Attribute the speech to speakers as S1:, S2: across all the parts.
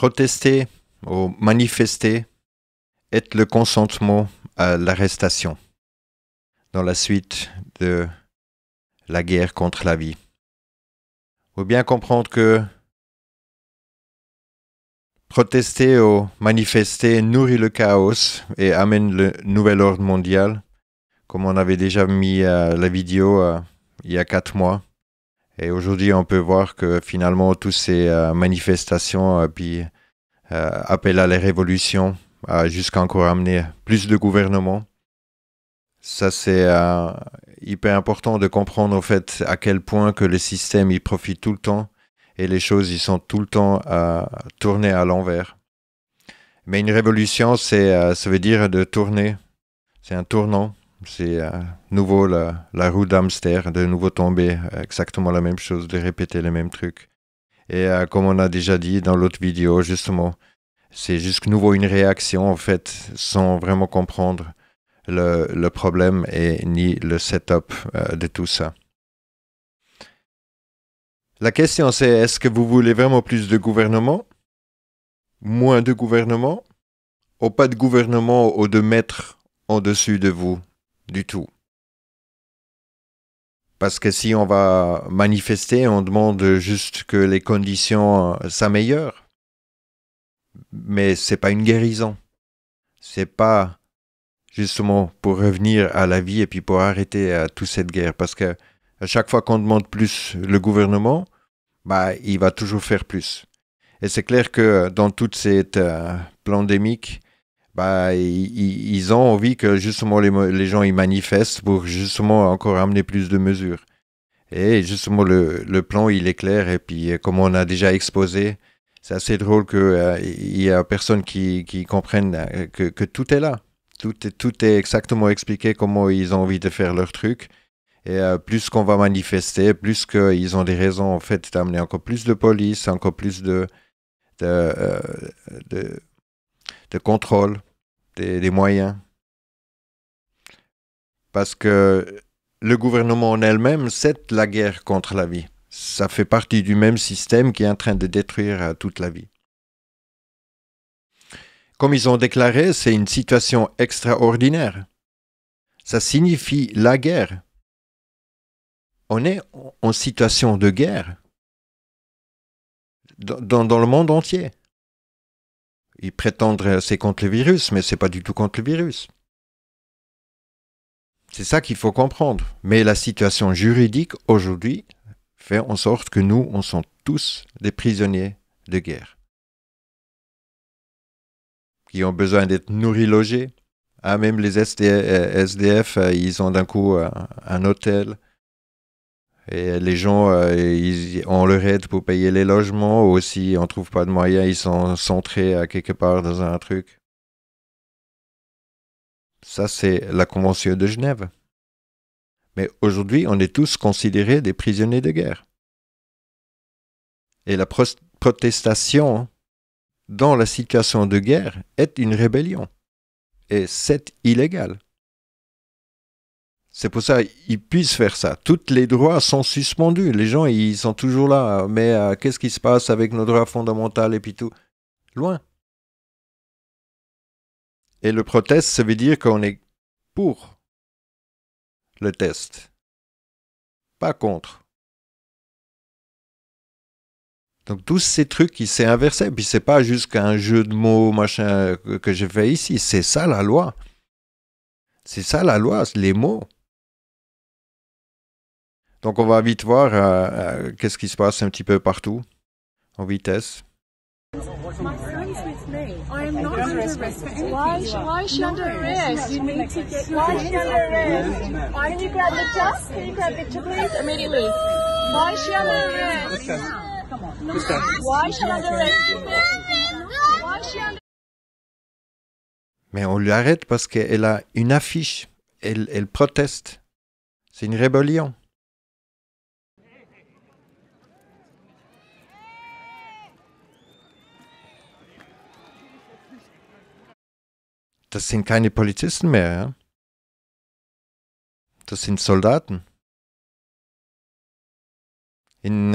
S1: Protester ou manifester est le consentement à l'arrestation dans la suite de la guerre contre la vie. Il faut bien comprendre que protester ou manifester nourrit le chaos et amène le nouvel ordre mondial, comme on avait déjà mis la vidéo il y a 4 mois. Et aujourd'hui, on peut voir que finalement, toutes ces manifestations puis appel à la révolution jusqu'à encore amener plus de gouvernements. Ça, c'est hyper important de comprendre en fait à quel point que le système il profite tout le temps et les choses ils sont tout le temps tournées à l'envers. Mais une révolution, ça veut dire de tourner. C'est un tournant. C'est nouveau la roue d'hamster, de nouveau tomber exactement la même chose, de répéter les mêmes trucs. Et comme on a déjà dit dans l'autre vidéo, justement, c'est juste nouveau une réaction en fait, sans vraiment comprendre le problème et ni le setup de tout ça. La question c'est, est-ce que vous voulez vraiment plus de gouvernement, moins de gouvernement, ou pas de gouvernement ou de maître au-dessus de vous du tout? Parce que si on va manifester, on demande juste que les conditions s'améliorent. Mais c'est pas une guérison. C'est pas justement pour revenir à la vie et puis pour arrêter toute cette guerre. Parce que à chaque fois qu'on demande plus le gouvernement, il va toujours faire plus. Et c'est clair que dans toute cette pandémie, ils ont envie que justement les gens ils manifestent pour justement encore amener plus de mesures. Et justement le plan il est clair et puis comme on a déjà exposé, c'est assez drôle que y a personne qui comprenne que tout est là. Tout est exactement expliqué comment ils ont envie de faire leur truc. Et plus qu'on va manifester, plus qu'ils ont des raisons en fait d'amener encore plus de police, encore plus de, euh, de, de contrôle, des moyens. Parce que le gouvernement en elle-même, c'est la guerre contre la vie. Ça fait partie du même système qui est en train de détruire toute la vie. Comme ils ont déclaré, c'est une situation extraordinaire. Ça signifie la guerre. On est en situation de guerre dans le monde entier. Ils prétendent que c'est contre le virus, mais c'est pas du tout contre le virus. C'est ça qu'il faut comprendre. Mais la situation juridique aujourd'hui fait en sorte que nous, on sont tous des prisonniers de guerre. Qui ont besoin d'être nourris, logés. Même les SDF, ils ont d'un coup un hôtel. Et les gens, on leur aide pour payer les logements. Ou aussi, on ne trouve pas de moyens, ils sont centrés à quelque part dans un truc. Ça, c'est la Convention de Genève. Mais aujourd'hui, on est tous considérés des prisonniers de guerre. Et la protestation dans la situation de guerre est une rébellion. Et c'est illégal. C'est pour ça qu'ils puissent faire ça. Tous les droits sont suspendus. Les gens, ils sont toujours là. Mais qu'est-ce qui se passe avec nos droits fondamentaux et puis tout? Loin. Et le proteste, ça veut dire qu'on est pour le test, pas contre. Donc tous ces trucs, il s'est inversé. Puis c'est pas juste qu'un jeu de mots, machin, que j'ai fait ici. C'est ça la loi. C'est ça la loi, les mots. Donc on va vite voir qu'est-ce qui se passe un petit peu partout, en vitesse.
S2: My son's with me. I am not under arrest. Why is she under arrest? You need to get. Why is she under arrest? Can you grab Victor? Can you grab Victor, please, immediately? Why is she under arrest? Why is she under arrest? Why is she under?
S1: Mais on lui arrête parce qu'elle a une affiche. Elle proteste. C'est une rébellion. Das sind keine Polizisten mehr, ja? Das sind Soldaten. In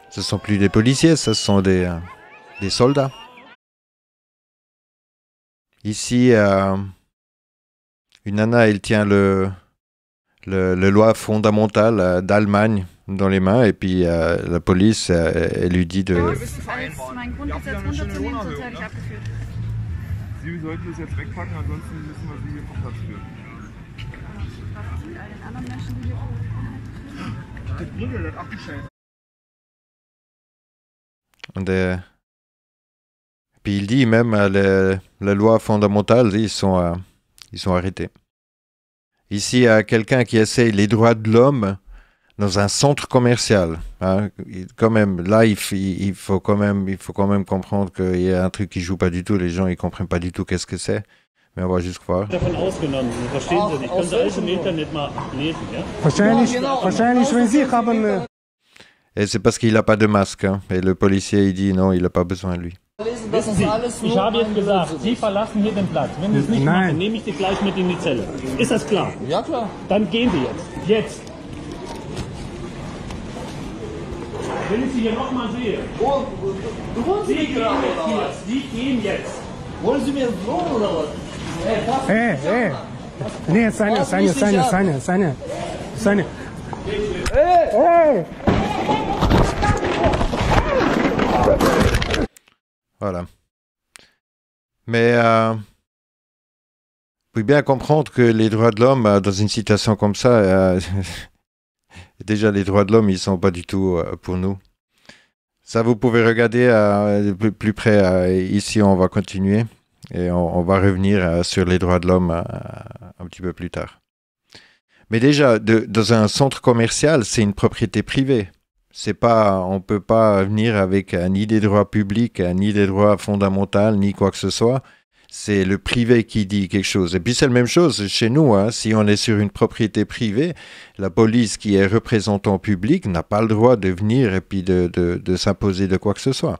S1: Ce ne sont plus des policiers, ce sont des soldats. Ici, une nana, elle tient le loi fondamentale d'Allemagne dans les mains et puis la police, elle lui dit de...
S2: Mein Grundgesetz runterzunehmen, sonst werde ich abgeführt.
S3: Sie sollten es jetzt wegpacken, ansonsten müssen wir Sie hier vom Platz führen.
S2: Was sind all den anderen Menschen, die hier
S3: Das Brügel, das abgeschaltet.
S1: Und puis il dit même la loi fondamentale, ils sont arrêtés. Ici, il y a quelqu'un qui essaye les droits de l'homme dans un centre commercial. Hein. Quand même, là, il faut quand même comprendre qu'il y a un truc qui joue pas du tout. Les gens, ils comprennent pas du tout qu'est-ce que c'est. Mais on va juste voir.
S4: Davon ausgenommen, verstehen Sie nicht. Können Sie alles im Internet mal lesen, ja?
S5: Wahrscheinlich, wenn Sie haben...
S1: Et c'est parce qu'il n'a pas de masque. Hein. Et le policier, il dit non, il n'a pas besoin de lui.
S4: Wissen Sie, ich habe jetzt gesagt, Sie verlassen hier den Platz. Wenn Sie es nicht machen, nehme ich Sie gleich mit in die Zelle. Ist das klar?
S5: Ja, klar.
S4: Dann gehen Sie jetzt. Jetzt. Wenn ich Sie hier nochmal sehe. Sie gehen jetzt hier. Sie gehen jetzt.
S5: Wollen Sie mir drohen oder was?
S6: Nee, seine.
S1: Voilà. Mais vous pouvez bien comprendre que les droits de l'homme, dans une situation comme ça, déjà les droits de l'homme, ils sont pas du tout pour nous. Ça, vous pouvez regarder plus près. Ici, on va continuer et on va revenir sur les droits de l'homme un petit peu plus tard. Mais déjà, dans un centre commercial, c'est une propriété privée. C'est pas, on peut pas venir avec ni des droits publics, ni des droits fondamentaux, ni quoi que ce soit. C'est le privé qui dit quelque chose. Et puis c'est la même chose chez nous. Hein. Si on est sur une propriété privée, la police qui est représentant public n'a pas le droit de venir et puis de s'imposer de quoi que ce soit.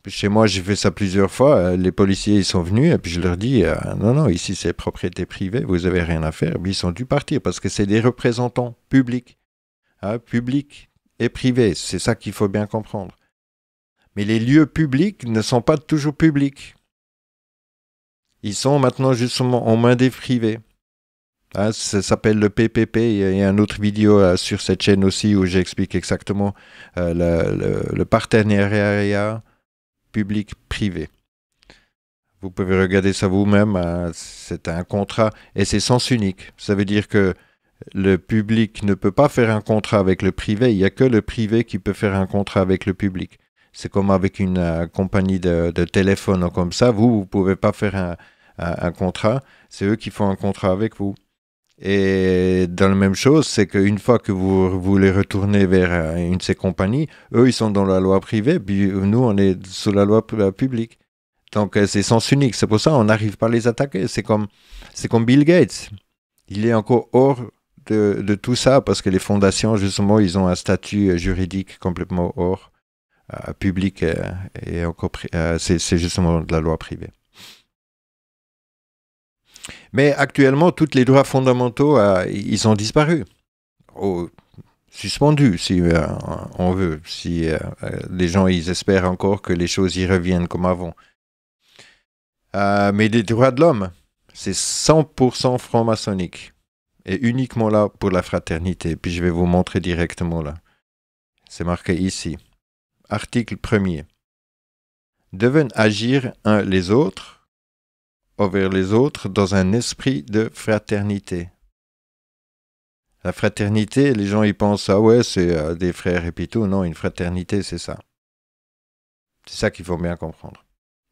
S1: Chez moi, j'ai fait ça plusieurs fois. Les policiers, ils sont venus et puis je leur dis non, ici c'est propriété privée, vous avez rien à faire. Mais ils sont dû partir parce que c'est des représentants publics. Public et privé, c'est ça qu'il faut bien comprendre. Mais les lieux publics ne sont pas toujours publics. Ils sont maintenant justement en main des privés. Ça s'appelle le PPP. Il y a une autre vidéo sur cette chaîne aussi où j'explique exactement le partenariat public-privé. Vous pouvez regarder ça vous-même. C'est un contrat et c'est sens unique. Ça veut dire que le public ne peut pas faire un contrat avec le privé. Il n'y a que le privé qui peut faire un contrat avec le public. C'est comme avec une compagnie de téléphone comme ça. Vous ne pouvez pas faire un contrat. C'est eux qui font un contrat avec vous. Et dans la même chose, c'est qu'une fois que vous voulez retourner vers une de ces compagnies, eux, ils sont dans la loi privée, puis nous, on est sous la loi publique. Donc, c'est sens unique. C'est pour ça qu'on n'arrive pas à les attaquer. C'est comme Bill Gates. Il est encore hors de tout ça parce que les fondations, justement, ils ont un statut juridique complètement hors public et encore c'est justement de la loi privée. Mais actuellement, tous les droits fondamentaux, ils ont disparu. Suspendus, si on veut. Si les gens, ils espèrent encore que les choses y reviennent comme avant. Mais les droits de l'homme, c'est 100% franc-maçonnique. Et uniquement là pour la fraternité. Puis je vais vous montrer directement là. C'est marqué ici. Article 1er. Devaient agir un les autres, envers les autres, dans un esprit de fraternité. La fraternité, les gens ils pensent, ah ouais, c'est des frères et puis tout. Non, une fraternité, c'est ça. C'est ça qu'il faut bien comprendre.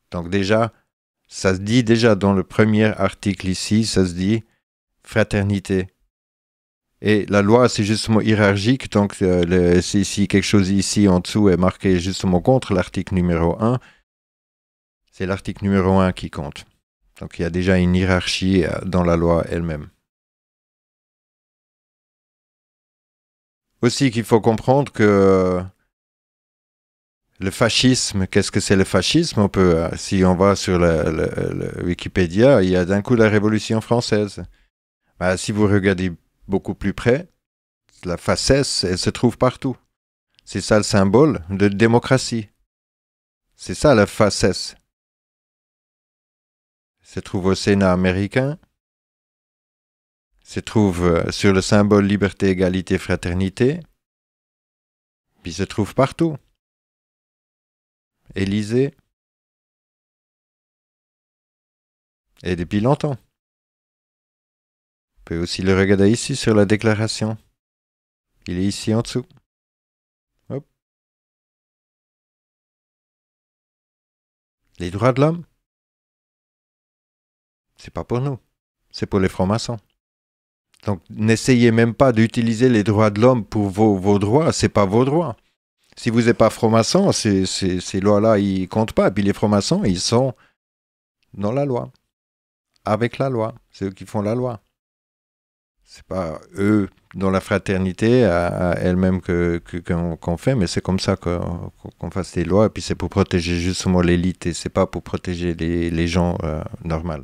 S1: Donc déjà, ça se dit déjà dans le premier article ici, ça se dit fraternité. Et la loi, c'est justement hiérarchique, donc si quelque chose ici en dessous est marqué justement contre l'article numéro 1, c'est l'article numéro 1 qui compte. Donc il y a déjà une hiérarchie dans la loi elle-même. Aussi qu'il faut comprendre que le fascisme, qu'est-ce que c'est le fascisme? On peut, si on va sur le Wikipédia, il y a d'un coup la Révolution française. Si vous regardez beaucoup plus près, La facesse, elle se trouve partout. C'est ça le symbole de démocratie. C'est ça la facesse. Se trouve au Sénat américain, se trouve sur le symbole liberté, égalité, fraternité, puis se trouve partout. Élysée, et depuis longtemps. On peut aussi le regarder ici sur la déclaration. Il est ici en dessous. Hop. Les droits de l'homme, c'est pas pour nous, c'est pour les francs-maçons. Donc n'essayez même pas d'utiliser les droits de l'homme pour vos droits, c'est pas vos droits. Si vous n'êtes pas franc-maçon, ces lois-là, ils comptent pas. Et puis les francs-maçons, ils sont dans la loi, avec la loi, c'est eux qui font la loi. C'est pas eux dans la fraternité à elle-même qu'on fait, mais c'est comme ça qu'on fasse des lois, et puis c'est pour protéger justement l'élite, et c'est pas pour protéger les gens normaux.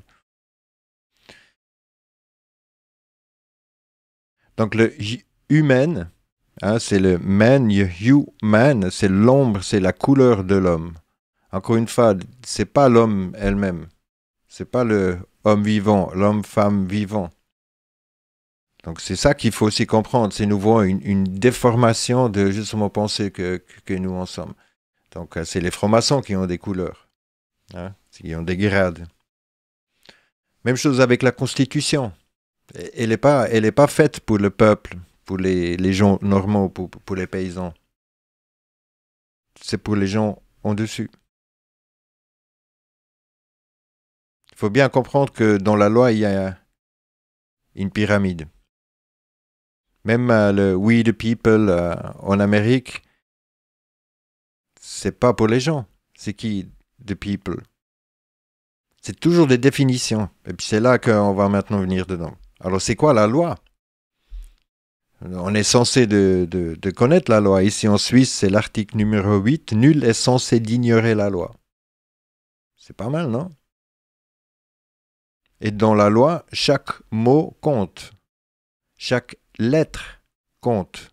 S1: Donc le humain, hein, c'est le man, human, c'est l'ombre, c'est la couleur de l'homme. Encore une fois, c'est pas l'homme elle-même, c'est pas le homme vivant, l'homme-femme vivant. Donc c'est ça qu'il faut aussi comprendre, c'est nous voyons une déformation de justement penser que nous en sommes. Donc c'est les francs-maçons qui ont des couleurs, hein, qui ont des grades. Même chose avec la Constitution. Elle n'est pas faite pour le peuple, pour les gens normaux, pour les paysans. C'est pour les gens en dessus. Il faut bien comprendre que dans la loi, il y a une pyramide. Même le We the People en Amérique, c'est pas pour les gens. C'est qui the people? C'est toujours des définitions. Et puis c'est là qu'on va maintenant venir dedans. Alors c'est quoi la loi? On est censé de connaître la loi. Ici en Suisse, c'est l'article numéro 8. Nul est censé d'ignorer la loi. C'est pas mal, non? Et dans la loi, chaque mot compte. Chaque lettre compte.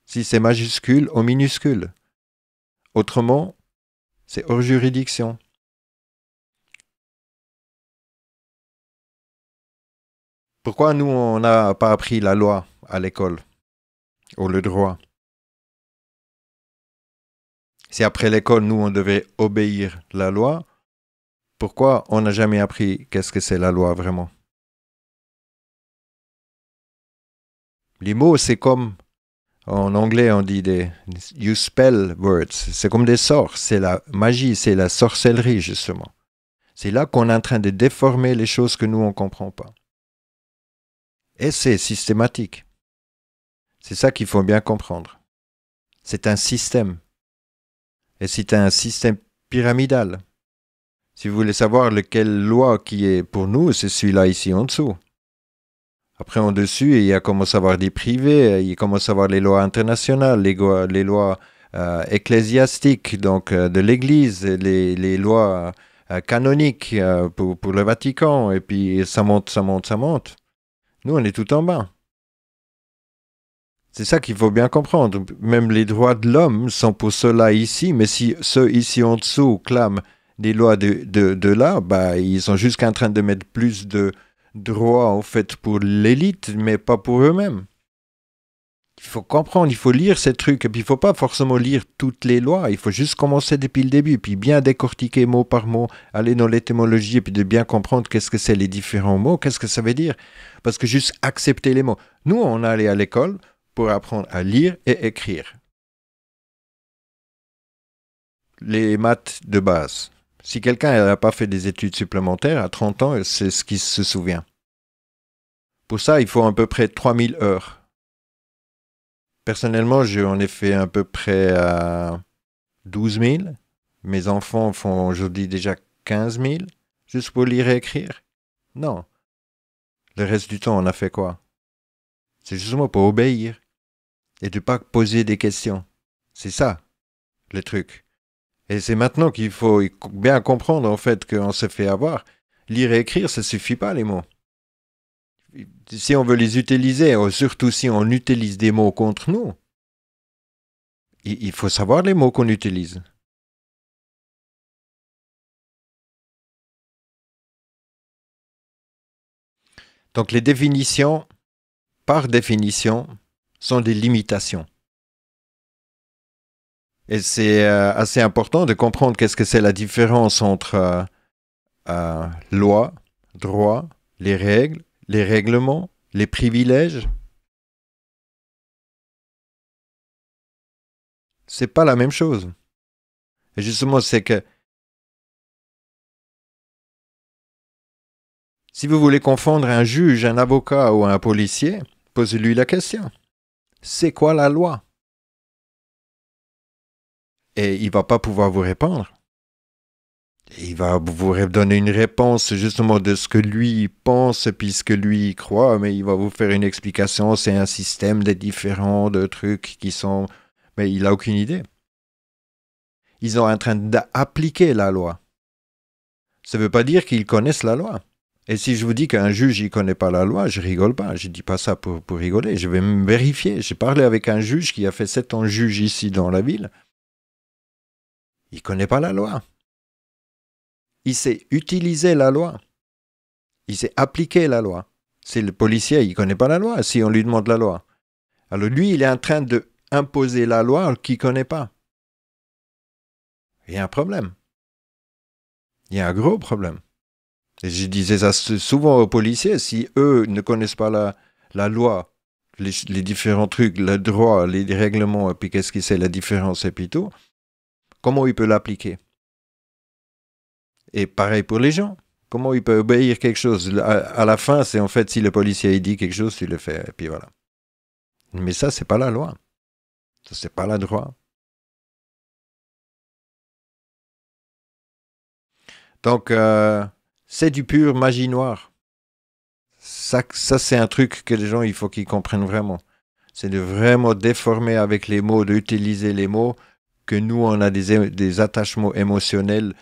S1: Si c'est majuscule ou minuscule. Autrement, c'est hors juridiction. Pourquoi nous, on n'a pas appris la loi à l'école, ou le droit? Si après l'école, nous, on devait obéir la loi, pourquoi on n'a jamais appris qu'est-ce que c'est la loi vraiment? Les mots, c'est comme, en anglais, on dit you spell words. C'est comme des sorts, c'est la magie, c'est la sorcellerie, justement. C'est là qu'on est en train de déformer les choses que nous, on ne comprend pas. Et c'est systématique. C'est ça qu'il faut bien comprendre. C'est un système. Et c'est un système pyramidal. Si vous voulez savoir lequel loi qui est pour nous, c'est celui-là ici en dessous. Après, en dessus, il y a commencé à avoir des privés, il commence à avoir les lois internationales, les lois ecclésiastiques, donc de l'Église, les lois canoniques pour le Vatican, et puis ça monte, ça monte, ça monte. Nous, on est tout en bas. C'est ça qu'il faut bien comprendre. Même les droits de l'homme sont pour ceux-là ici, mais si ceux ici en dessous clament des lois de là, bah, ils sont juste en train de mettre plus de droits en fait pour l'élite, mais pas pour eux-mêmes. Il faut comprendre, il faut lire ces trucs, et puis il ne faut pas forcément lire toutes les lois, il faut juste commencer depuis le début, puis bien décortiquer mot par mot, aller dans l'étymologie, et puis de bien comprendre qu'est-ce que c'est les différents mots, qu'est-ce que ça veut dire. Parce que juste accepter les mots. Nous, on est allé à l'école pour apprendre à lire et écrire. Les maths de base. Si quelqu'un n'a pas fait des études supplémentaires, à 30 ans, c'est ce qu'il se souvient. Pour ça, il faut à peu près 3000 heures. Personnellement, j'en ai fait à peu près 12 000. Mes enfants font aujourd'hui déjà 15 000, juste pour lire et écrire. Non. Le reste du temps, on a fait quoi? C'est justement pour obéir et de ne pas poser des questions. C'est ça, le truc. Et c'est maintenant qu'il faut bien comprendre en fait qu'on se fait avoir. Lire et écrire, ça ne suffit pas les mots. Si on veut les utiliser, surtout si on utilise des mots contre nous, il faut savoir les mots qu'on utilise. Donc les définitions, par définition, sont des limitations. Et c'est assez important de comprendre qu'est-ce que c'est la différence entre loi, droit, les règles, les règlements, les privilèges. C'est pas la même chose. Et justement, c'est que si vous voulez confondre un juge, un avocat ou un policier, posez-lui la question. C'est quoi la loi? Et il ne va pas pouvoir vous répondre. Il va vous donner une réponse justement de ce que lui pense et puis ce que lui croit, mais il va vous faire une explication. C'est un système de différents de trucs qui sont... Mais il n'a aucune idée. Ils sont en train d'appliquer la loi. Ça ne veut pas dire qu'ils connaissent la loi. Et si je vous dis qu'un juge ne connaît pas la loi, je rigole pas. Je ne dis pas ça pour rigoler. Je vais me vérifier. J'ai parlé avec un juge qui a fait 7 ans juge ici dans la ville. Il ne connaît pas la loi. Il sait utiliser la loi. Il sait appliquer la loi. C'est le policier, il ne connaît pas la loi si on lui demande la loi. Alors lui, il est en train d'imposer la loi qu'il ne connaît pas. Il y a un problème. Il y a un gros problème. Et je disais ça souvent aux policiers, si eux ne connaissent pas la loi, les différents trucs, le droit, les règlements, et puis qu'est-ce que c'est la différence et puis tout, comment il peut l'appliquer? Et pareil pour les gens. Comment il peut obéir quelque chose? À la fin, c'est en fait si le policier il dit quelque chose, tu le fais, et puis voilà. Mais ça, c'est pas la loi. Ça, c'est pas le droit. Donc, c'est du pur magie noire. Ça c'est un truc que les gens, il faut qu'ils comprennent vraiment. C'est de vraiment déformer avec les mots, d'utiliser les mots, que nous, on a des attachements émotionnels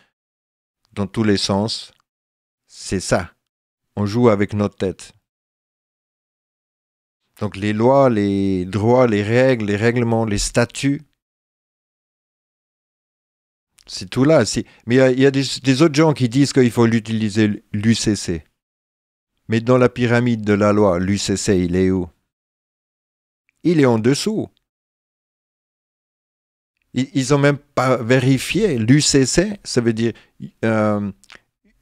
S1: dans tous les sens. C'est ça. On joue avec notre tête. Donc les lois, les droits, les règles, les règlements, les statuts, c'est tout là. Mais il y a des autres gens qui disent qu'il faut utiliser l'UCC. Mais dans la pyramide de la loi, l'UCC, il est où? Il est en dessous. Ils n'ont même pas vérifié. L'UCC, ça veut dire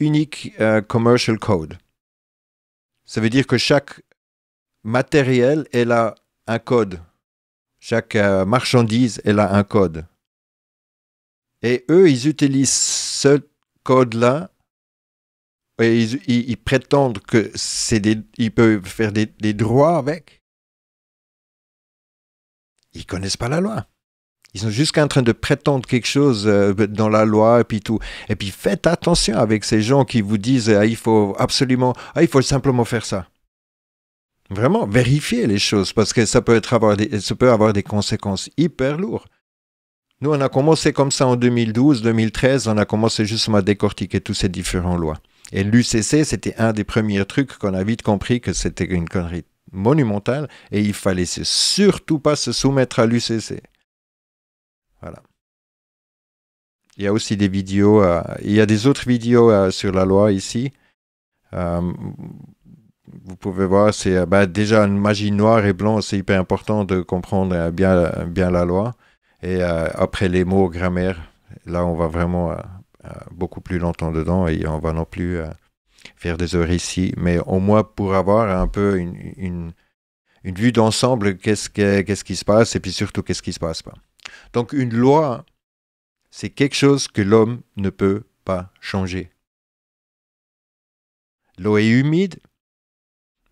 S1: Unique Commercial Code. Ça veut dire que chaque matériel, elle a un code. Chaque marchandise, elle a un code. Et eux, ils utilisent ce code-là et ils prétendent que ils peuvent faire des droits avec. Ils ne connaissent pas la loi. Ils sont juste en train de prétendre quelque chose dans la loi et puis tout. Et puis faites attention avec ces gens qui vous disent il faut simplement faire ça. Vraiment, vérifiez les choses parce que ça peut avoir des conséquences hyper lourdes. Nous, on a commencé comme ça en 2012, 2013, on a commencé justement à décortiquer toutes ces différentes lois. Et l'UCC, c'était un des premiers trucs qu'on a vite compris que c'était une connerie monumentale et il fallait surtout pas se soumettre à l'UCC. Voilà. Il y a aussi des vidéos, il y a des autres vidéos sur la loi ici. Vous pouvez voir, c'est déjà une magie noire et blanc, c'est hyper important de comprendre bien la loi. Et après les mots, grammaire, là on va vraiment beaucoup plus longtemps dedans et on va non plus faire des heures ici. Mais au moins pour avoir un peu une vue d'ensemble, qu'est-ce qui se passe et puis surtout qu'est-ce qui ne se passe pas. Donc une loi, c'est quelque chose que l'homme ne peut pas changer. L'eau est humide,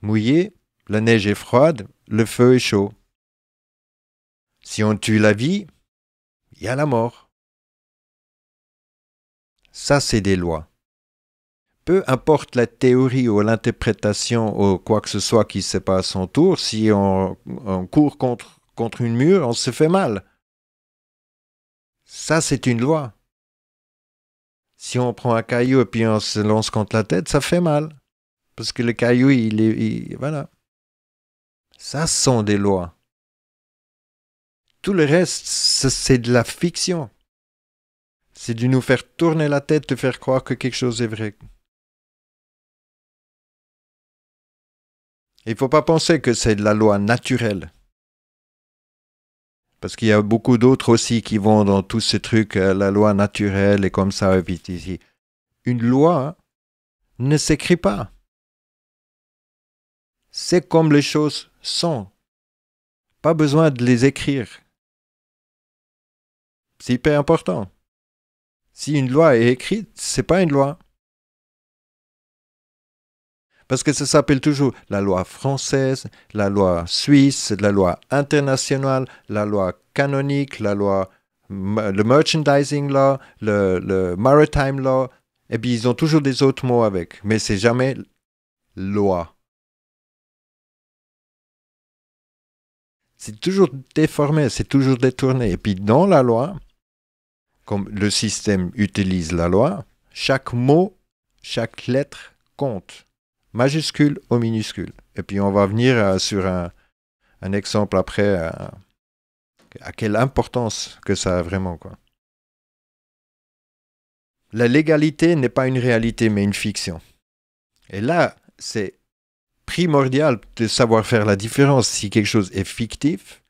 S1: mouillée, la neige est froide, le feu est chaud. Si on tue la vie, il y a la mort. Ça, c'est des lois. Peu importe la théorie ou l'interprétation ou quoi que ce soit qui se passe à son tour, si on court contre une mur, on se fait mal. Ça, c'est une loi. Si on prend un caillou et puis on se lance contre la tête, ça fait mal. Parce que le caillou, voilà. Ça sont des lois. Tout le reste, c'est de la fiction. C'est de nous faire tourner la tête, de faire croire que quelque chose est vrai. Il ne faut pas penser que c'est de la loi naturelle. Parce qu'il y a beaucoup d'autres aussi qui vont dans tous ces trucs, la loi naturelle et comme ça. Et puis, ici. Une loi ne s'écrit pas. C'est comme les choses sont. Pas besoin de les écrire. C'est hyper important. Si une loi est écrite, c'est pas une loi. Parce que ça s'appelle toujours la loi française, la loi suisse, la loi internationale, la loi canonique, le merchandising law, le maritime law, et puis ils ont toujours des autres mots avec, mais c'est jamais loi. C'est toujours déformé, c'est toujours détourné. Et puis dans la loi, comme le système utilise la loi, chaque mot, chaque lettre compte. Majuscule ou minuscule. Et puis on va venir sur un exemple après à quelle importance que ça a vraiment, quoi. La légalité n'est pas une réalité mais une fiction. Et là, c'est primordial de savoir faire la différence si quelque chose est fictif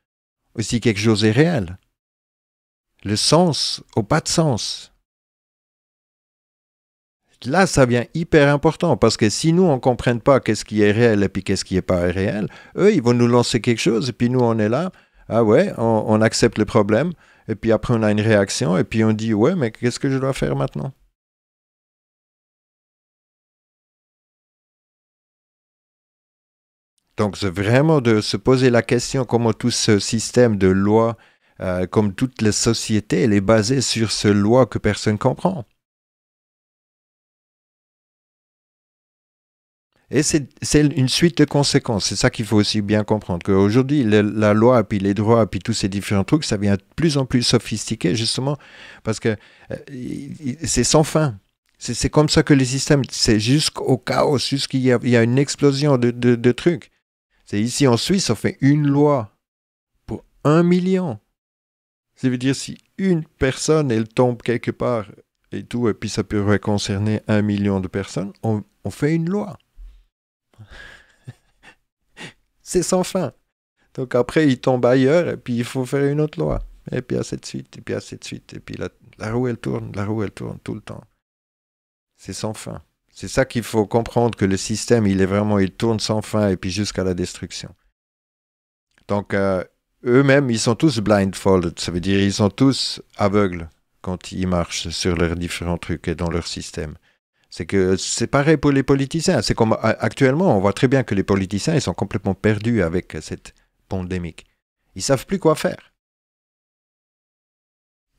S1: ou si quelque chose est réel. Le sens ou pas de sens. Là, ça devient hyper important parce que si nous, on ne comprenne pas qu'est-ce qui est réel et puis qu'est-ce qui n'est pas réel, eux, ils vont nous lancer quelque chose et puis nous, on est là, ah ouais, on accepte le problème et puis après, on a une réaction et puis on dit, ouais, mais qu'est-ce que je dois faire maintenant? Donc, c'est vraiment de se poser la question comment tout ce système de loi, comme toute la société, elle est basée sur ce loi que personne ne comprend. Et c'est une suite de conséquences. C'est ça qu'il faut aussi bien comprendre. Qu'aujourd'hui, la loi, puis les droits, puis tous ces différents trucs, ça devient de plus en plus sophistiqué, justement, parce que c'est sans fin. C'est comme ça que les systèmes, c'est jusqu'au chaos, jusqu'il y a une explosion de trucs. C'est ici en Suisse, on fait une loi pour 1 million. Ça veut dire si une personne, elle tombe quelque part et tout, et puis ça pourrait concerner 1 million de personnes, on fait une loi. C'est sans fin. Donc après, il tombe ailleurs, et puis il faut faire une autre loi. Et puis ainsi de suite, et puis ainsi de suite. Et puis la roue, elle tourne tout le temps. C'est sans fin. C'est ça qu'il faut comprendre, que le système, il tourne sans fin, et puis jusqu'à la destruction. Donc, eux-mêmes, ils sont tous blindfolded. Ça veut dire ils sont tous aveugles quand ils marchent sur leurs différents trucs et dans leur système. C'est que c'est pareil pour les politiciens. C'est comme actuellement, on voit très bien que les politiciens, ils sont complètement perdus avec cette pandémie. Ils ne savent plus quoi faire.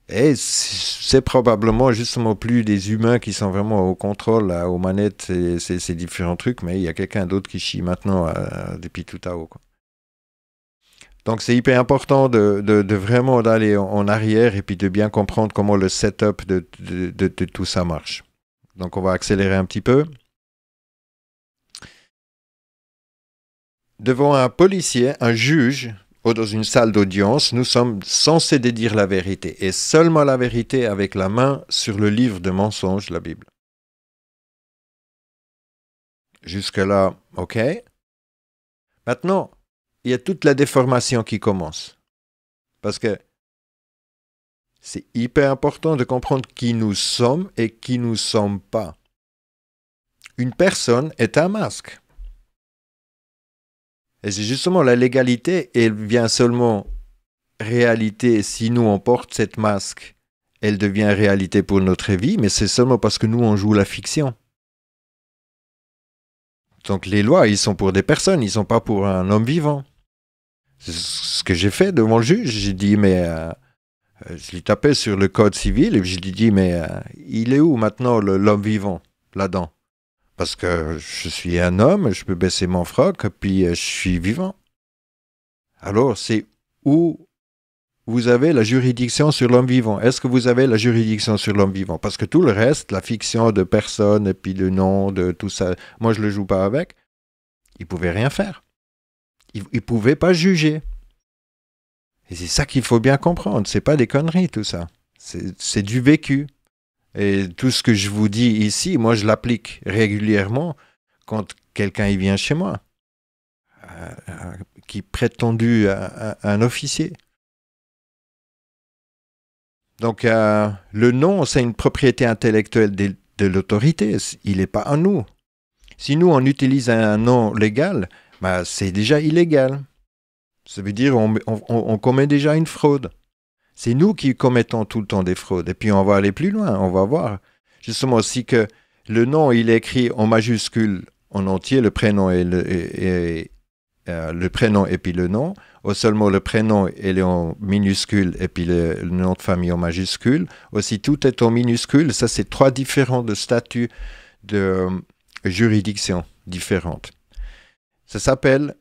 S1: Et c'est probablement justement plus des humains qui sont vraiment au contrôle, aux manettes, et ces différents trucs, mais il y a quelqu'un d'autre qui chie maintenant depuis tout à haut, quoi. Donc c'est hyper important de vraiment d'aller en arrière et puis de bien comprendre comment le setup de tout ça marche. Donc on va accélérer un petit peu. Devant un policier, un juge, ou dans une salle d'audience, nous sommes censés dire la vérité, et seulement la vérité avec la main sur le livre de mensonges, la Bible. Jusque-là, ok. Maintenant, il y a toute la déformation qui commence. Parce que c'est hyper important de comprendre qui nous sommes et qui nous sommes pas. Une personne est un masque. Et c'est justement la légalité, elle vient seulement réalité si nous on porte cette masque. Elle devient réalité pour notre vie, mais c'est seulement parce que nous on joue la fiction. Donc les lois, ils sont pour des personnes, ils ne sont pas pour un homme vivant. C'est ce que j'ai fait devant le juge. J'ai dit, mais je lui tapais sur le code civil et je lui dis, mais il est où maintenant l'homme vivant là-dedans? Parce que je suis un homme, je peux baisser mon froc, puis je suis vivant. Alors, c'est où vous avez la juridiction sur l'homme vivant? Est-ce que vous avez la juridiction sur l'homme vivant? Parce que tout le reste, la fiction de personne et puis de nom, de tout ça, moi je ne le joue pas avec. Ils ne pouvaient rien faire. Ils ne pouvaient pas juger. Et c'est ça qu'il faut bien comprendre. Ce n'est pas des conneries tout ça. C'est du vécu. Et tout ce que je vous dis ici, moi je l'applique régulièrement quand quelqu'un il vient chez moi, qui est prétendu un officier. Donc, le nom, c'est une propriété intellectuelle de l'autorité. Il n'est pas à nous. Si nous, on utilise un nom légal, bah, c'est déjà illégal. Ça veut dire on commet déjà une fraude. C'est nous qui commettons tout le temps des fraudes. Et puis, on va aller plus loin. On va voir justement aussi que le nom, il est écrit en majuscule en entier, le prénom et le prénom et puis le nom. Ou seulement le prénom il est en minuscule et puis le nom de famille en majuscule. Aussi, tout est en minuscule. Ça, c'est 3 différents statuts de juridiction différentes. Ça s'appelle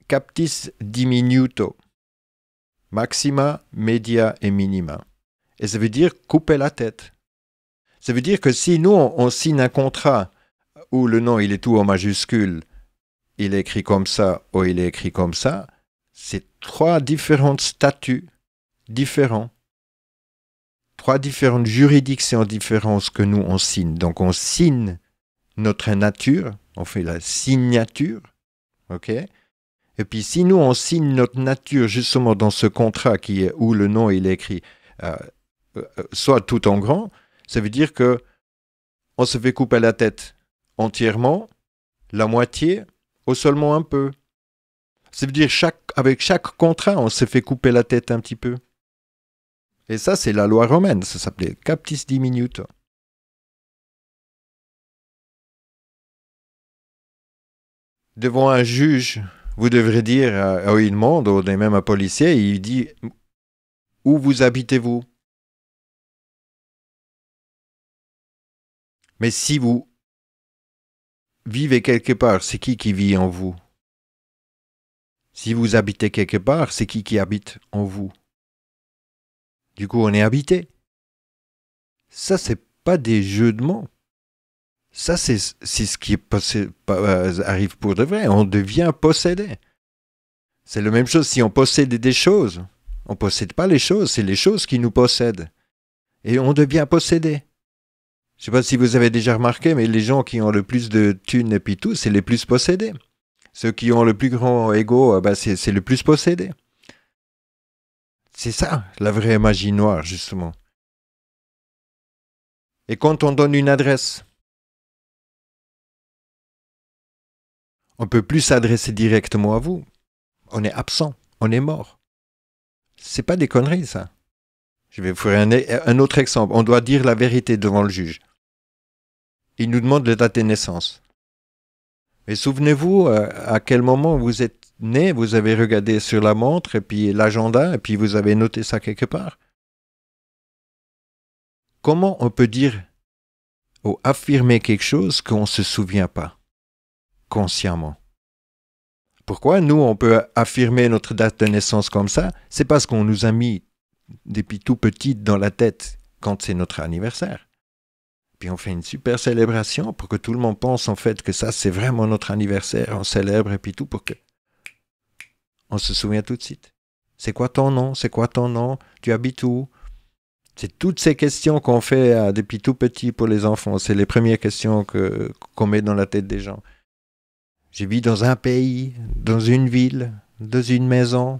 S1: captis diminuto. Maxima, media et minima. Et ça veut dire couper la tête. Ça veut dire que si nous, on signe un contrat où le nom, il est tout en majuscule, il est écrit comme ça ou il est écrit comme ça, c'est 3 différents statuts différents. 3 différentes juridictions différentes que nous, on signe. Donc, on signe notre nature, on fait la signature, ok? Et puis, si nous, on signe notre nature justement dans ce contrat qui est où le nom, il est écrit soit tout en grand, ça veut dire que on se fait couper la tête entièrement, la moitié, ou seulement un peu. Ça veut dire avec chaque contrat, on se fait couper la tête un petit peu. Et ça, c'est la loi romaine. Ça s'appelait captis diminuto. Devant un juge, vous devrez dire à une monde, ou même un policier, il dit « Où vous habitez-vous » Mais si vous vivez quelque part, c'est qui vit en vous? Si vous habitez quelque part, c'est qui habite en vous? Du coup, on est habité. Ça, c'est pas des jeux de mots. Ça, c'est ce qui arrive pour de vrai. On devient possédé. C'est la même chose si on possède des choses. On ne possède pas les choses, c'est les choses qui nous possèdent. Et on devient possédé. Je ne sais pas si vous avez déjà remarqué, mais les gens qui ont le plus de thunes et puis tout, c'est les plus possédés. Ceux qui ont le plus grand ego, c'est le plus possédé. C'est ça, la vraie magie noire, justement. Et quand on donne une adresse, on ne peut plus s'adresser directement à vous. On est absent, on est mort. C'est pas des conneries, ça. Je vais vous faire un autre exemple. On doit dire la vérité devant le juge. Il nous demande la date de naissance. Mais souvenez-vous à quel moment vous êtes né, vous avez regardé sur la montre et puis l'agenda et puis vous avez noté ça quelque part. Comment on peut dire ou affirmer quelque chose qu'on ne se souvient pas consciemment? Pourquoi nous, on peut affirmer notre date de naissance comme ça? C'est parce qu'on nous a mis depuis tout petit dans la tête quand c'est notre anniversaire. Puis on fait une super célébration pour que tout le monde pense en fait que ça, c'est vraiment notre anniversaire. On célèbre et puis tout pour que on se souvient tout de suite. C'est quoi ton nom? C'est quoi ton nom? Tu habites où? C'est toutes ces questions qu'on fait depuis tout petit pour les enfants. C'est les premières questions qu'on met dans la tête des gens. Je vis dans un pays, dans une ville, dans une maison.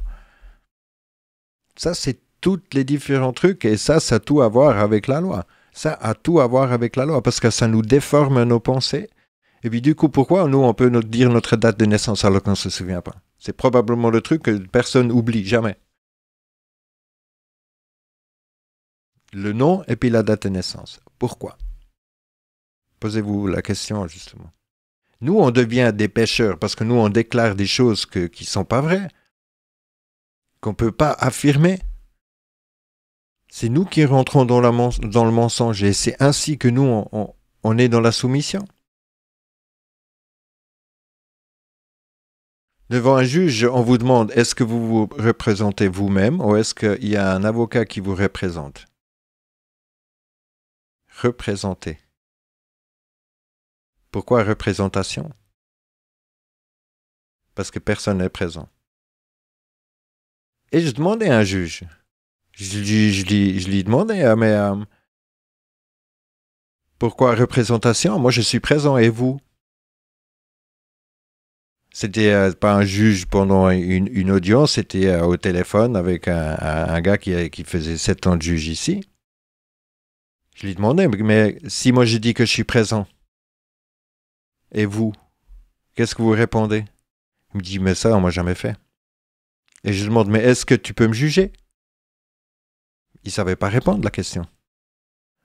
S1: Ça, c'est tous les différents trucs et ça a tout à voir avec la loi. Ça a tout à voir avec la loi parce que ça nous déforme nos pensées. Et puis du coup, pourquoi nous, on peut dire notre date de naissance alors qu'on ne se souvient pas? C'est probablement le truc que personne n'oublie jamais. Le nom et puis la date de naissance. Pourquoi? Posez-vous la question justement. Nous, on devient des pécheurs parce que nous, on déclare des choses qui ne sont pas vraies, qu'on ne peut pas affirmer. C'est nous qui rentrons dans le mensonge et c'est ainsi que nous, on est dans la soumission. Devant un juge, on vous demande, est-ce que vous vous représentez vous-même ou est-ce qu'il y a un avocat qui vous représente? Représenter. Pourquoi représentation? Parce que personne n'est présent. Et je demandais à un juge, je lui demandais, mais pourquoi représentation? Moi, je suis présent et vous? C'était pas un juge pendant une audience, c'était au téléphone avec un gars qui faisait 7 ans de juge ici. Je lui demandais, mais si moi je dis que je suis présent, et vous, qu'est-ce que vous répondez? Il me dit, mais ça, on m'a jamais fait. Et je lui demande, mais est-ce que tu peux me juger? Il ne savait pas répondre à la question.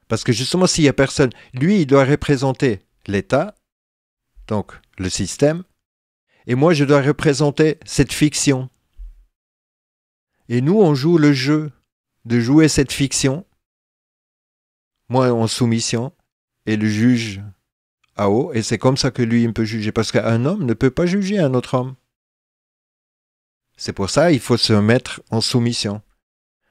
S1: Parce que justement, s'il n'y a personne, lui, il doit représenter l'État, donc le système, et moi, je dois représenter cette fiction. Et nous, on joue le jeu de jouer cette fiction, moi en soumission, et le juge à haut, et c'est comme ça que lui, il me peut juger, parce qu'un homme ne peut pas juger un autre homme. C'est pour ça qu'il faut se mettre en soumission.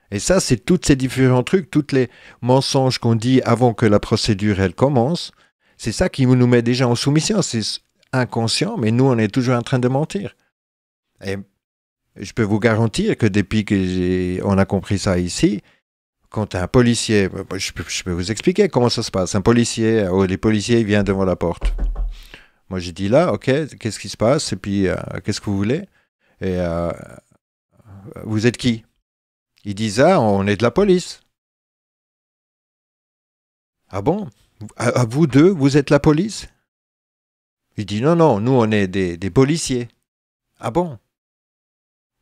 S1: Et ça, c'est tous ces différents trucs, tous les mensonges qu'on dit avant que la procédure, elle commence, c'est ça qui nous met déjà en soumission. C'est inconscient, mais nous, on est toujours en train de mentir. Et je peux vous garantir que depuis qu'on a compris ça ici, quand un policier, je peux vous expliquer comment ça se passe. Un policier, les policiers, ils viennent devant la porte. Moi, je dis là, ok, qu'est-ce qui se passe? Et puis, qu'est-ce que vous voulez? Et vous êtes qui? Ils disent, ah, on est de la police. Ah bon? À vous deux, vous êtes la police? Il dit, non, non, nous, on est des policiers. Ah bon?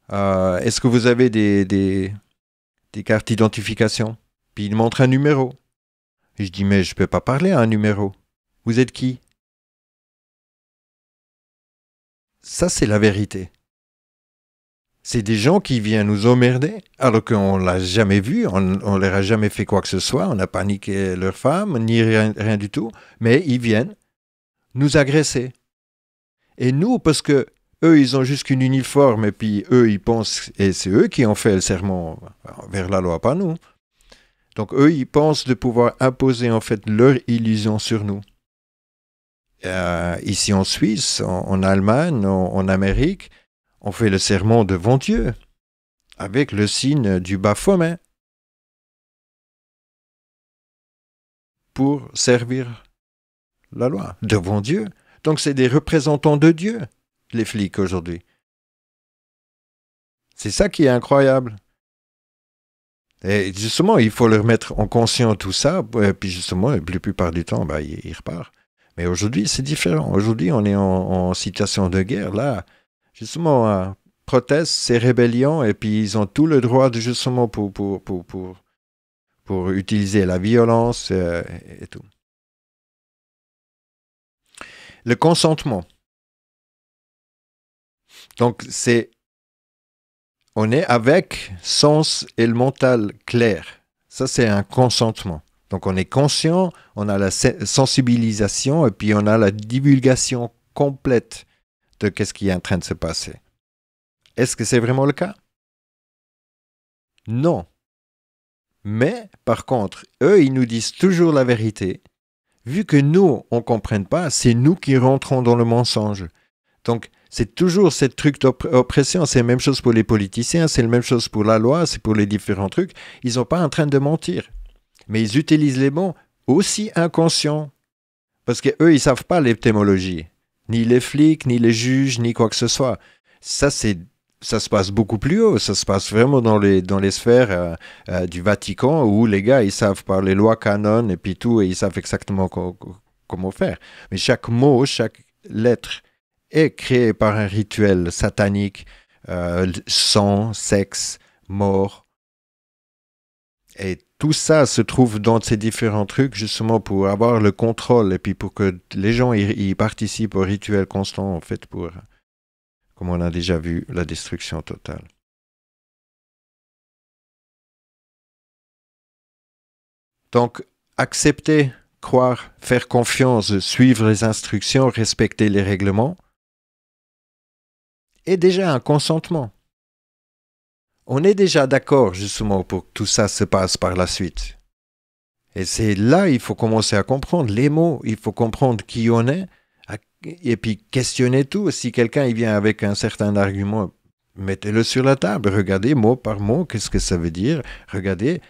S1: Est-ce que vous avez des cartes d'identification? Puis il montre un numéro. Et je dis, mais je ne peux pas parler à un numéro. Vous êtes qui? Ça, c'est la vérité. C'est des gens qui viennent nous emmerder, alors qu'on ne l'a jamais vu, on ne leur a jamais fait quoi que ce soit, on n'a pas niqué leur femme, ni rien du tout, mais ils viennent nous agresser. Et nous, parce que eux, ils ont juste qu'une uniforme, et puis eux, ils pensent, et c'est eux qui ont fait le serment vers la loi, pas nous. Donc eux, ils pensent de pouvoir imposer en fait leur illusion sur nous. Ici en Suisse, en Allemagne, en Amérique, on fait le serment devant Dieu, avec le signe du Baphomet, pour servir la loi, devant Dieu. Donc c'est des représentants de Dieu, les flics aujourd'hui. C'est ça qui est incroyable. Et justement, il faut leur mettre en conscience tout ça, et puis justement, la plupart du temps, ils repartent. Mais aujourd'hui, c'est différent. Aujourd'hui, on est en situation de guerre, là. Justement, proteste, c'est rébellion, et puis ils ont tout le droit de justement pour utiliser la violence et tout. Le consentement. Donc, on est avec sens et le mental clair. Ça, c'est un consentement. Donc, on est conscient, on a la sensibilisation, et puis on a la divulgation complète de qu'est-ce qui est en train de se passer. Est-ce que c'est vraiment le cas? Non. Mais, par contre, eux, ils nous disent toujours la vérité. Vu que nous, on ne comprenne pas, c'est nous qui rentrons dans le mensonge. Donc, c'est toujours ce truc d'oppression. C'est la même chose pour les politiciens, c'est la même chose pour la loi, c'est pour les différents trucs. Ils ne sont pas en train de mentir. Mais ils utilisent les mots aussi inconscients. Parce qu'eux, ils ne savent pas l'étymologie. Ni les flics, ni les juges, ni quoi que ce soit. Ça se passe beaucoup plus haut. Ça se passe vraiment dans les sphères du Vatican où les gars, ils savent par les lois canon et puis tout, et ils savent exactement comment faire. Mais chaque mot, chaque lettre est créée par un rituel satanique, sang, sexe, mort. Et tout ça se trouve dans ces différents trucs justement pour avoir le contrôle et puis pour que les gens y participent au rituel constant en fait pour, comme on a déjà vu, la destruction totale. Donc, accepter, croire, faire confiance, suivre les instructions, respecter les règlements est déjà un consentement. On est déjà d'accord justement pour que tout ça se passe par la suite. Et c'est là il faut commencer à comprendre les mots, il faut comprendre qui on est, et puis questionner tout. Si quelqu'un il vient avec un certain argument, mettez-le sur la table, regardez mot par mot, qu'est-ce que ça veut dire, regardez,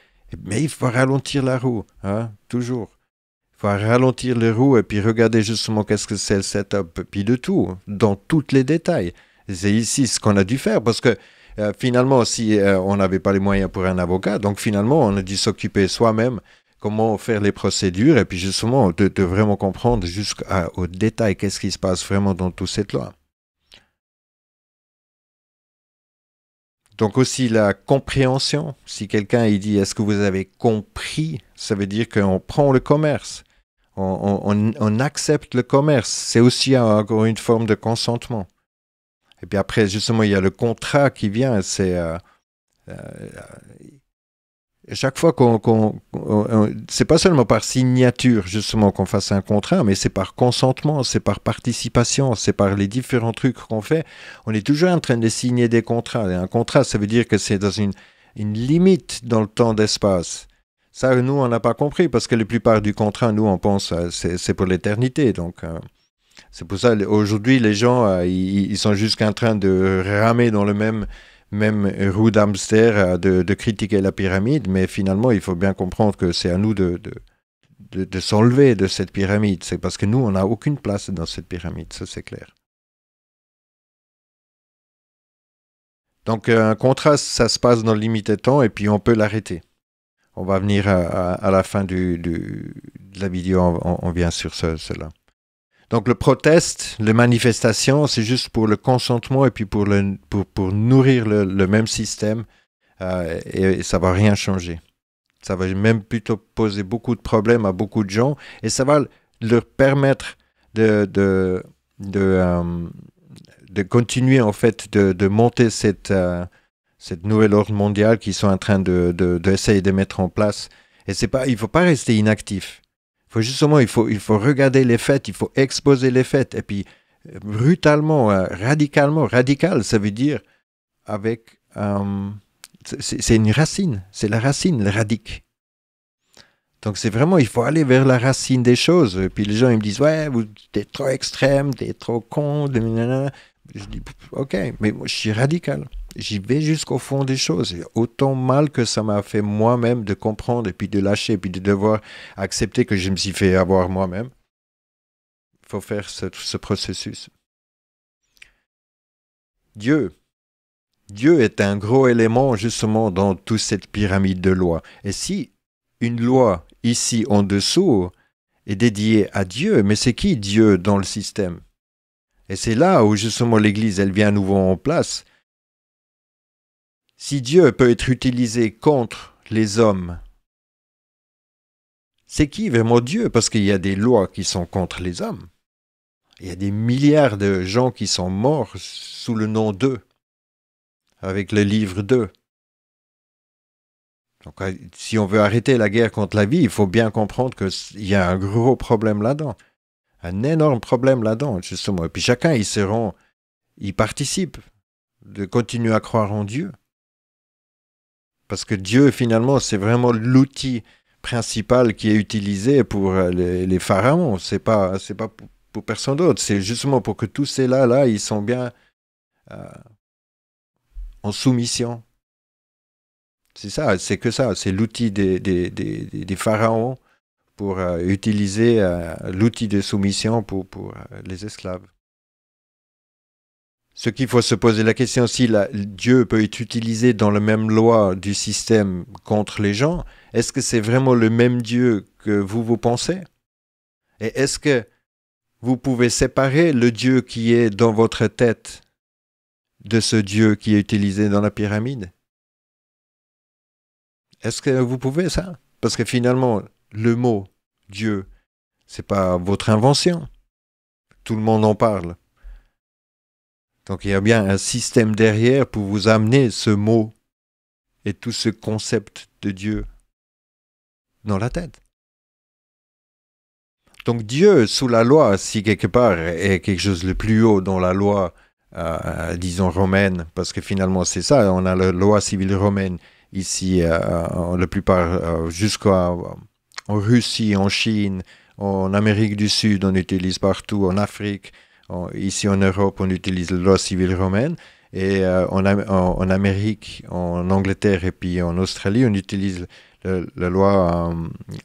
S1: mais il faut ralentir la roue, hein, toujours. Il faut ralentir la roue et puis regarder justement qu'est-ce que c'est le setup, puis de tout, dans tous les détails. Et c'est ici ce qu'on a dû faire, parce que finalement, si on n'avait pas les moyens pour un avocat, donc finalement, on a dû s'occuper soi-même comment faire les procédures et puis justement de vraiment comprendre jusqu'au détail qu'est-ce qui se passe vraiment dans toute cette loi. Donc aussi la compréhension, si quelqu'un il dit est-ce que vous avez compris, ça veut dire qu'on prend le commerce, on accepte le commerce, c'est aussi encore une forme de consentement. Et puis après justement il y a le contrat qui vient, c'est chaque fois c'est pas seulement par signature justement qu'on fasse un contrat, mais c'est par consentement, c'est par participation, c'est par les différents trucs qu'on fait. On est toujours en train de signer des contrats. Et un contrat, ça veut dire que c'est dans une limite dans le temps d'espace. Ça, nous, on n'a pas compris parce que la plupart du contrat, nous, on pense c'est pour l'éternité. Donc, c'est pour ça aujourd'hui, les gens, ils sont juste en train de ramer dans le même roue d'hamster de critiquer la pyramide, mais finalement, il faut bien comprendre que c'est à nous de s'enlever de cette pyramide. C'est parce que nous, on n'a aucune place dans cette pyramide, ça c'est clair. Donc, un contrat, ça se passe dans le limité de temps et puis on peut l'arrêter. On va venir à la fin de la vidéo, on vient sur cela. Donc le proteste, les manifestations, c'est juste pour le consentement et puis pour nourrir le même système et ça ne va rien changer. Ça va même plutôt poser beaucoup de problèmes à beaucoup de gens et ça va leur permettre de continuer en fait de monter cette nouvelle ordre mondiale qu'ils sont en train d'essayer de mettre en place. Et il ne faut pas rester inactif. Justement, il faut regarder les faits, il faut exposer les faits. Et puis, brutalement, radicalement, radical, ça veut dire avec... c'est une racine, c'est la racine, le radique. Donc, c'est vraiment, il faut aller vers la racine des choses. Et puis, les gens, ils me disent, ouais, t'es trop extrême, t'es trop con, je dis, ok, mais moi, je suis radical. J'y vais jusqu'au fond des choses. Et autant mal que ça m'a fait moi-même de comprendre et puis de lâcher et puis de devoir accepter que je me suis fait avoir moi-même. Il faut faire ce processus. Dieu est un gros élément justement dans toute cette pyramide de lois. Et si une loi ici en dessous est dédiée à Dieu, mais c'est qui Dieu dans le système? Et c'est là où justement l'Église, elle vient à nouveau en place. Si Dieu peut être utilisé contre les hommes, c'est qui vraiment Dieu? Parce qu'il y a des lois qui sont contre les hommes. Il y a des milliards de gens qui sont morts sous le nom d'eux, avec le livre d'eux. Donc, si on veut arrêter la guerre contre la vie, il faut bien comprendre qu'il y a un gros problème là-dedans. Un énorme problème là-dedans, justement. Et puis chacun, il participe de continuer à croire en Dieu. Parce que Dieu, finalement, c'est vraiment l'outil principal qui est utilisé pour les pharaons. C'est pas pour personne d'autre. C'est justement pour que tous ces-là, ils sont bien en soumission. C'est ça, c'est que ça. C'est l'outil des pharaons pour utiliser l'outil de soumission pour les esclaves. Ce qu'il faut se poser la question, si Dieu peut être utilisé dans la même loi du système contre les gens, est-ce que c'est vraiment le même Dieu que vous pensez? Et est-ce que vous pouvez séparer le Dieu qui est dans votre tête de ce Dieu qui est utilisé dans la pyramide? Est-ce que vous pouvez ça? Parce que finalement, le mot Dieu, c'est pas votre invention. Tout le monde en parle. Donc il y a bien un système derrière pour vous amener ce mot et tout ce concept de Dieu dans la tête. Donc Dieu, sous la loi, si quelque part est quelque chose de plus haut dans la loi disons, romaine, parce que finalement, c'est ça, on a la loi civile romaine ici, la plupart, jusqu'en Russie, en Chine, en Amérique du Sud, on utilise partout, en Afrique, ici en Europe, on utilise la loi civile romaine, et en Amérique, en Angleterre et puis en Australie, on utilise la loi,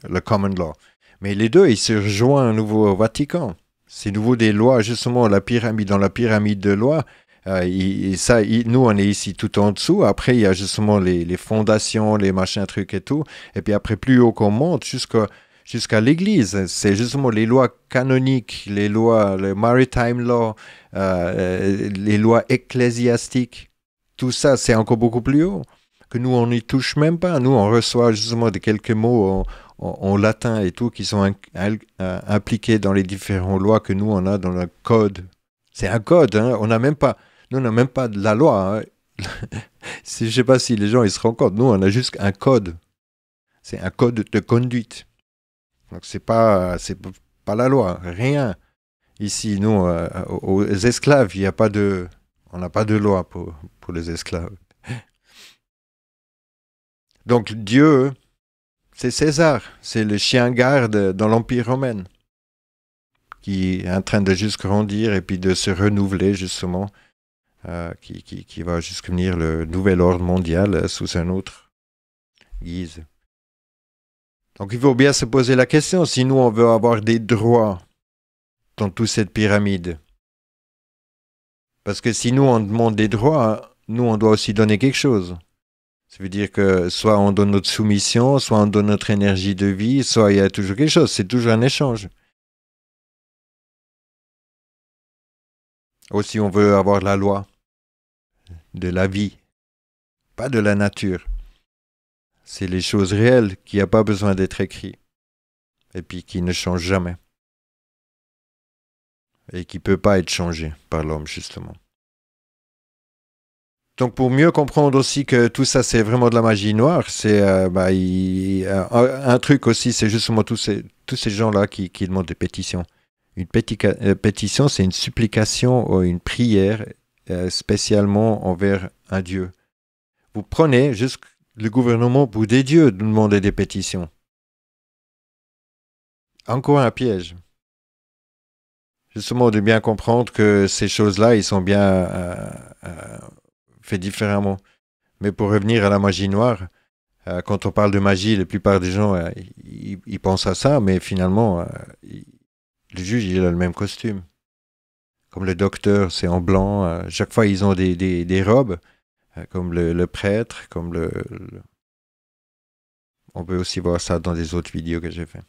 S1: le common law. Mais les deux, ils se rejoignent à nouveau au Vatican. C'est nouveau des lois, justement, dans la pyramide de lois. Nous, on est ici tout en dessous. Après, il y a justement les fondations, les machins, trucs et tout. Et puis après, plus haut qu'on monte, jusqu'à l'Église. C'est justement les lois canoniques, les lois, le maritime law, les lois ecclésiastiques. Tout ça, c'est encore beaucoup plus haut. Que nous, on n'y touche même pas. Nous, on reçoit justement quelques mots en latin et tout qui sont impliqués dans les différentes lois que nous, on a dans le code. C'est un code, hein. Nous, on n'a même pas de la loi. Hein. Je ne sais pas si les gens ils se rendent compte. Nous, on a juste un code. C'est un code de conduite. Donc, c'est pas la loi. Rien. Ici, nous, aux esclaves, on n'a pas de loi pour les esclaves. Donc, Dieu, c'est César. C'est le chien garde dans l'Empire romain qui est en train de juste grandir et puis de se renouveler, justement, qui va jusqu'à venir le nouvel ordre mondial sous un autre guise. Donc, il faut bien se poser la question, si nous, on veut avoir des droits dans toute cette pyramide. Parce que si nous, on demande des droits, nous, on doit aussi donner quelque chose. Ça veut dire que soit on donne notre soumission, soit on donne notre énergie de vie, soit il y a toujours quelque chose. C'est toujours un échange. Aussi, on veut avoir la loi de la vie, pas de la nature. C'est les choses réelles qui n'ont pas besoin d'être écrites et puis qui ne changent jamais et qui ne peuvent pas être changées par l'homme, justement. Donc, pour mieux comprendre aussi que tout ça, c'est vraiment de la magie noire, c'est un truc aussi, c'est justement tous ces gens-là qui demandent des pétitions. Une pétition, c'est une supplication ou une prière spécialement envers un Dieu. Vous prenez juste le gouvernement pour des dieux de demander des pétitions. Encore un piège. Justement, de bien comprendre que ces choses-là, ils sont bien fait différemment. Mais pour revenir à la magie noire, quand on parle de magie, la plupart des gens, ils pensent à ça, mais finalement, le juge, il a le même costume. Comme le docteur, c'est en blanc. Chaque fois, ils ont des robes, comme le prêtre, comme On peut aussi voir ça dans des autres vidéos que j'ai fait.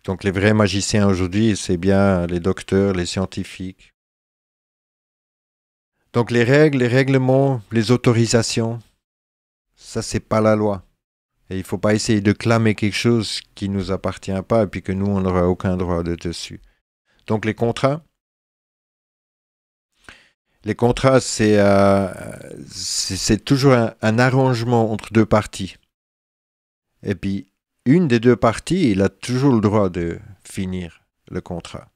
S1: Donc, les vrais magiciens aujourd'hui, c'est bien les docteurs, les scientifiques. Donc les règles, les règlements, les autorisations, ça c'est pas la loi. Et il ne faut pas essayer de clamer quelque chose qui ne nous appartient pas et puis que nous, on n'aura aucun droit de dessus. Donc les contrats, c'est toujours un arrangement entre deux parties. Et puis, une des deux parties, il a toujours le droit de finir le contrat.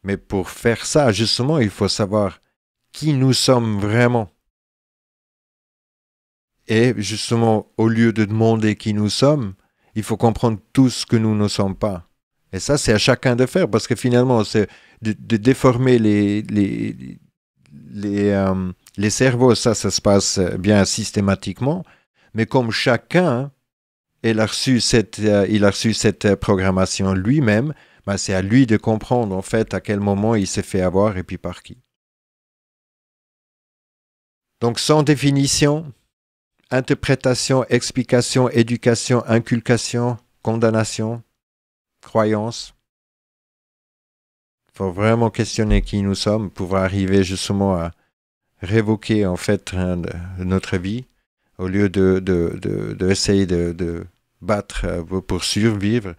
S1: Mais pour faire ça, justement, il faut savoir qui nous sommes vraiment. Et justement, au lieu de demander qui nous sommes, il faut comprendre tout ce que nous ne sommes pas. Et ça, c'est à chacun de faire, parce que finalement, c'est de déformer les cerveaux, ça se passe bien systématiquement, mais comme chacun, il a reçu cette programmation lui-même, ben c'est à lui de comprendre en fait à quel moment il s'est fait avoir et puis par qui. Donc, sans définition, interprétation, explication, éducation, inculcation, condamnation, croyance. Il faut vraiment questionner qui nous sommes pour arriver justement à révoquer en fait notre vie au lieu d'essayer de battre pour survivre.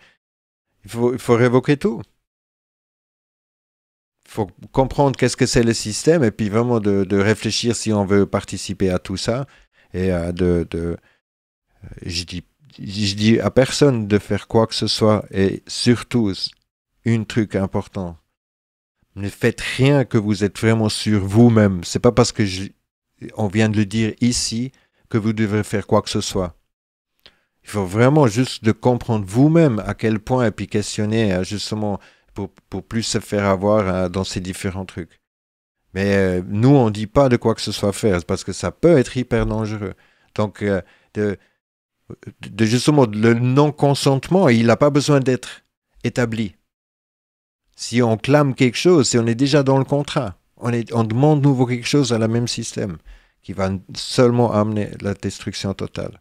S1: Il faut révoquer tout. Il faut comprendre qu'est-ce que c'est le système et puis vraiment de réfléchir si on veut participer à tout ça. Et je dis à personne de faire quoi que ce soit et surtout, un truc important, Ne faites rien que vous êtes vraiment sûr vous-même. C'est pas parce que on vient de le dire ici que vous devrez faire quoi que ce soit. Il faut vraiment juste de comprendre vous-même à quel point et puis questionner justement pour plus se faire avoir dans ces différents trucs. Mais nous, on ne dit pas de quoi que ce soit faire parce que ça peut être hyper dangereux. Donc, justement, le non-consentement, il n'a pas besoin d'être établi. Si on clame quelque chose, si on est déjà dans le contrat, on demande nouveau quelque chose à la même système qui va seulement amener la destruction totale.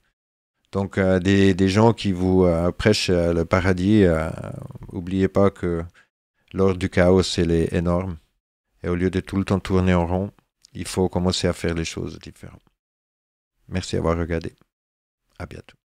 S1: Donc, des gens qui vous prêchent le paradis, n'oubliez pas que l'ordre du chaos, elle est énorme. Et au lieu de tout le temps tourner en rond, il faut commencer à faire les choses différentes. Merci d'avoir regardé. À bientôt.